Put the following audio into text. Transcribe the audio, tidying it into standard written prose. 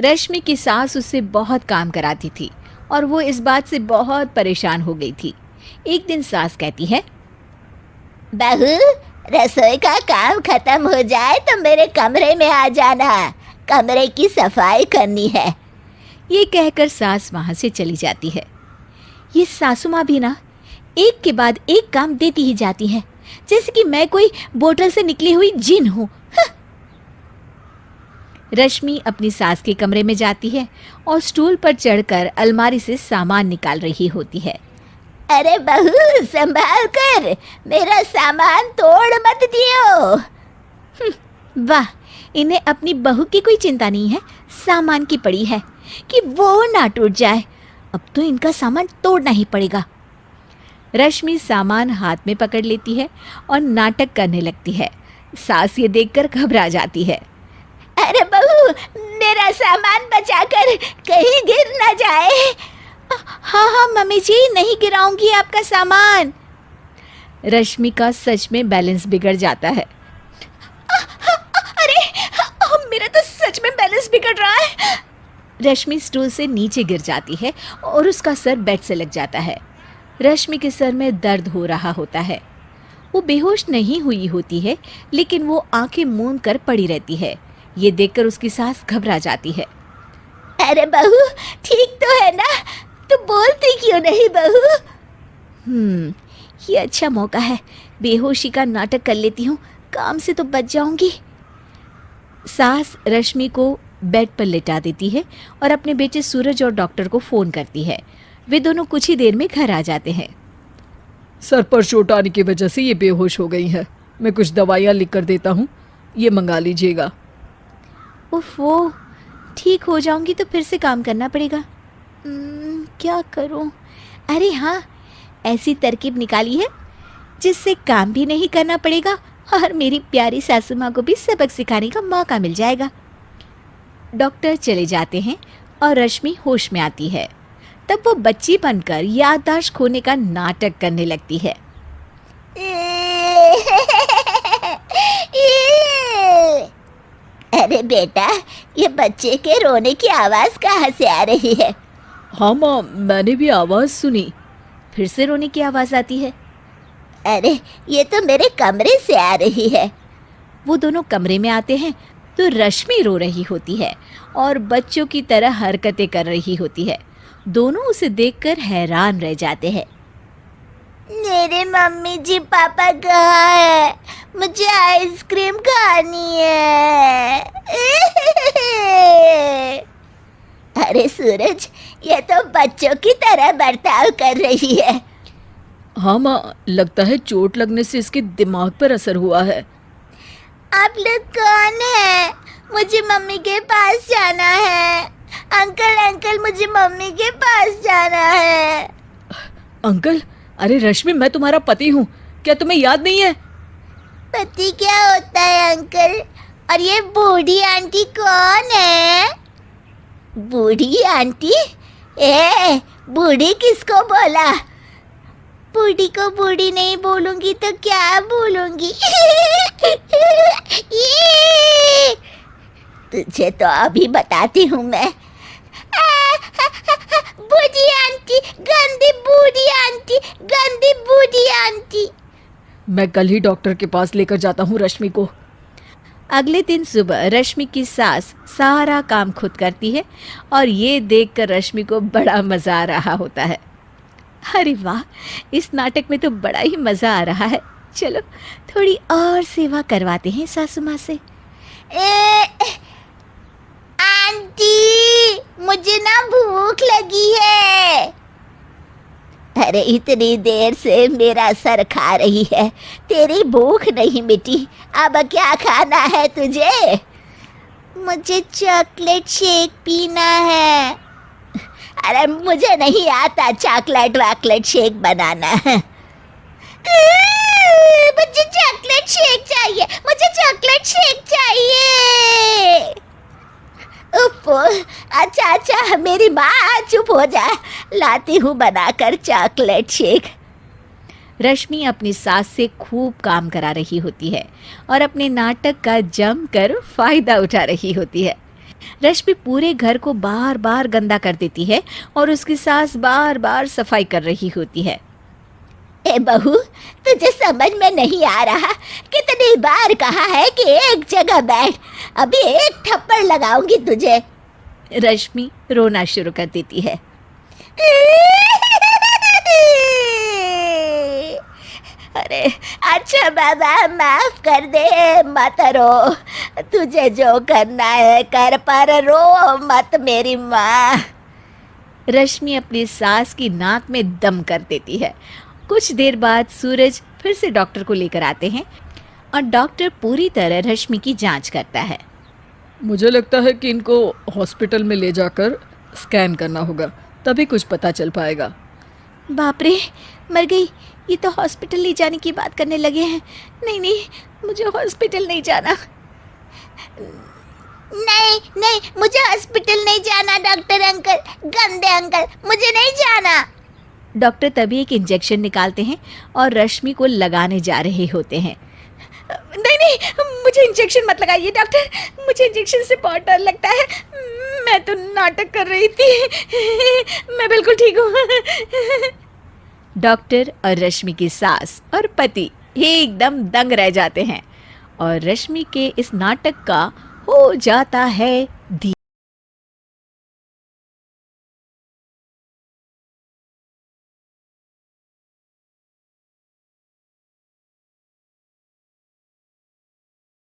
रश्मि की सास उससे बहुत काम कराती थी और वो इस बात से बहुत परेशान हो गई थी। एक दिन सास कहती है, बहू, रसोई का काम खत्म हो जाए तो मेरे कमरे में आ जाना, कमरे की सफाई करनी है। ये कहकर सास वहां से चली जाती है। ये सासू माँ भी ना एक के बाद एक काम देती ही जाती है, जैसे कि मैं कोई बोतल से निकली हुई जिन हूं। रश्मि अपनी सास के कमरे में जाती है और स्टूल पर चढ़कर अलमारी से सामान निकाल रही होती है। अरे बहू, संभाल कर, मेरा सामान तोड़ मत दियो। वाह, इन्हें अपनी बहू की कोई चिंता नहीं है, सामान की पड़ी है कि वो ना टूट जाए। अब तो इनका सामान तोड़ना ही पड़ेगा। रश्मि सामान हाथ में पकड़ लेती है और नाटक करने लगती है। सास ये देखकर घबरा जाती है। अरे बहू, मेरा सामान बचाकर कहीं गिर न जाए। हाँ हाँ मम्मी जी, नहीं गिराऊंगी आपका सामान। रश्मि का सच में बैलेंस बिगड़ जाता है। अरे मेरा तो सच में बैलेंस बिगड़ रहा है। रश्मि स्टूल से नीचे गिर जाती है और उसका सर बेड से लग जाता है। रश्मि के सर में दर्द हो रहा होता है। वो बेहोश नहीं हुई होती है, लेकिन वो आंखें मूंद कर पड़ी रहती है। ये देखकर उसकी सास घबरा जाती है। अरे बहू, ठीक तो है ना? तो बोलती क्यों नहीं बहू? ये अच्छा मौका है, बेहोशी का नाटक कर लेती हूँ, काम से तो बच जाऊंगी। सास रश्मि को बेड पर लेटा देती है और अपने बेटे सूरज और डॉक्टर को फ़ोन करती है। वे दोनों कुछ ही देर में घर आ जाते हैं। सर पर चोट आने की वजह से ये बेहोश हो गई है। मैं कुछ दवाइयाँ लिख कर देता हूँ, ये मंगा लीजिएगा। उफ, वो ठीक हो जाऊंगी तो फिर से काम करना पड़ेगा। क्या करूं? अरे हाँ, ऐसी तरकीब निकाली है जिससे काम भी नहीं करना पड़ेगा और मेरी प्यारी सासू माँ को भी सबक सिखाने का मौका मिल जाएगा। डॉक्टर चले जाते हैं और रश्मि होश में आती है। तब वो बच्ची बनकर याददाश्त खोने का नाटक करने लगती है। अरे बेटा, ये बच्चे के रोने की आवाज़ कहाँ से आ रही है? हाँ माँ, मैंने भी आवाज़ सुनी। फिर से रोने की आवाज़ आती है। अरे, ये तो मेरे कमरे से आ रही है। वो दोनों कमरे में आते हैं तो रश्मि रो रही होती है और बच्चों की तरह हरकतें कर रही होती है। दोनों उसे देखकर हैरान रह जाते हैं। मेरे मम्मी जी पापा कहाँ है? मुझे आइसक्रीम खानी है। अरे सूरज, ये तो बच्चों की तरह बर्ताव कर रही है। हाँ माँ, लगता है चोट लगने से इसके दिमाग पर असर हुआ है। आप लोग कौन है? मुझे मम्मी के पास जाना है। अंकल अंकल, मुझे मम्मी के पास जाना है। अंकल? अरे रश्मि, मैं तुम्हारा पति हूँ, क्या तुम्हें याद नहीं है? पति क्या होता है अंकल? और ये बूढ़ी आंटी कौन है? बूढ़ी आंटी? बूढ़ी किसको बोला? बूढ़ी को बूढ़ी नहीं बोलूंगी तो क्या बोलूंगी? तुझे तो अभी बताती हूँ मैं। बूढ़ी आंटी, गंदी बूढ़ी आंटी, गंदी बूढ़ी आंटी। मैं कल ही डॉक्टर के पास लेकर जाता हूँ रश्मि को। अगले दिन सुबह रश्मि की सास सारा काम खुद करती है और ये देखकर रश्मि को बड़ा मज़ा आ रहा होता है। अरे वाह, इस नाटक में तो बड़ा ही मज़ा आ रहा है। चलो थोड़ी और सेवा करवाते हैं सासू माँ से। आंटी, मुझे ना भूख लगी है। अरे इतनी देर से मेरा सर खा रही है, तेरी भूख नहीं मिटी। अब क्या खाना है तुझे? मुझे चॉकलेट शेक पीना है। अरे मुझे नहीं आता चॉकलेट वाकलेट शेक बनाना। मुझे चॉकलेट शेक चाहिए, मुझे चॉकलेट शेक चाहिए। अच्छा, मेरी माँ चुप हो जा, लाती हूँ बनाकर चॉकलेट शेक। रश्मि अपनी सास से खूब काम करा रही होती है और अपने नाटक का जमकर फायदा उठा रही होती है। रश्मि पूरे घर को बार बार गंदा कर देती है और उसकी सास बार बार सफाई कर रही होती है। ए बहू, तुझे समझ में नहीं आ रहा? कितनी बार कहा है कि एक जगह बैठ, अभी एक थप्पड़ लगाऊंगी तुझे। रश्मि रोना शुरू कर देती है। अरे अच्छा बाबा, माफ कर दे, मत रो। तुझे जो करना है कर, पर रो मत मेरी माँ। रश्मि अपनी सास की नाक में दम कर देती है। कुछ देर बाद सूरज फिर से डॉक्टर को लेकर आते हैं और डॉक्टर पूरी तरह रश्मि की जांच करता है। मुझे लगता है कि इनको हॉस्पिटल में ले जाकर स्कैन करना होगा, तभी कुछ पता चल पाएगा। बाप रे, मर गई। ये तो हॉस्पिटल ले जाने की बात करने लगे हैं। नहीं नहीं, मुझे हॉस्पिटल नहीं जाना। नहीं नहीं, मुझे हॉस्पिटल नहीं जाना डॉक्टर अंकल, गंदे अंकल, मुझे नहीं जाना। डॉक्टर तभी एक इंजेक्शन निकालते हैं और रश्मि को लगाने जा रहे होते हैं। नहीं नहीं, मुझे इंजेक्शन मत लगाइए डॉक्टर, मुझे इंजेक्शन से बहुत डर लगता है। मैं तो नाटक कर रही थी, मैं बिल्कुल ठीक हूँ। डॉक्टर और रश्मि की सास और पति एकदम दंग रह जाते हैं और रश्मि के इस नाटक का हो जाता है